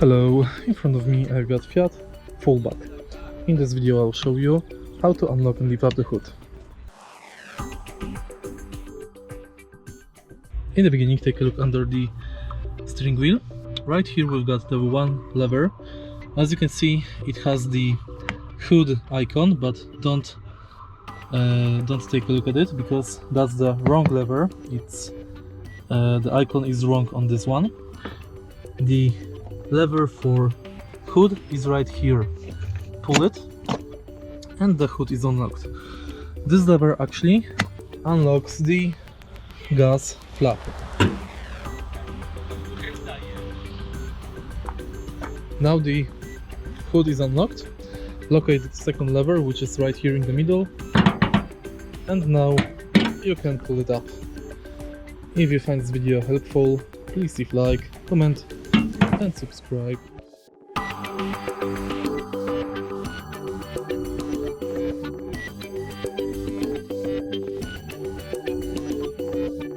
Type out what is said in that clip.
Hello, in front of me I've got Fiat Fullback. In this video I'll show you how to unlock and lift up the hood. In the beginning, take a look under the steering wheel. Right here we've got the one lever. As you can see, it has the hood icon, but don't take a look at it because that's the wrong lever. It's the icon is wrong on this one. The lever for hood is right here. Pull it and the hood is unlocked. This lever actually unlocks the gas flap. Now the hood is unlocked. Locate the second lever, which is right here in the middle, and now you can pull it up. If you find this video helpful, please leave like, comment and subscribe.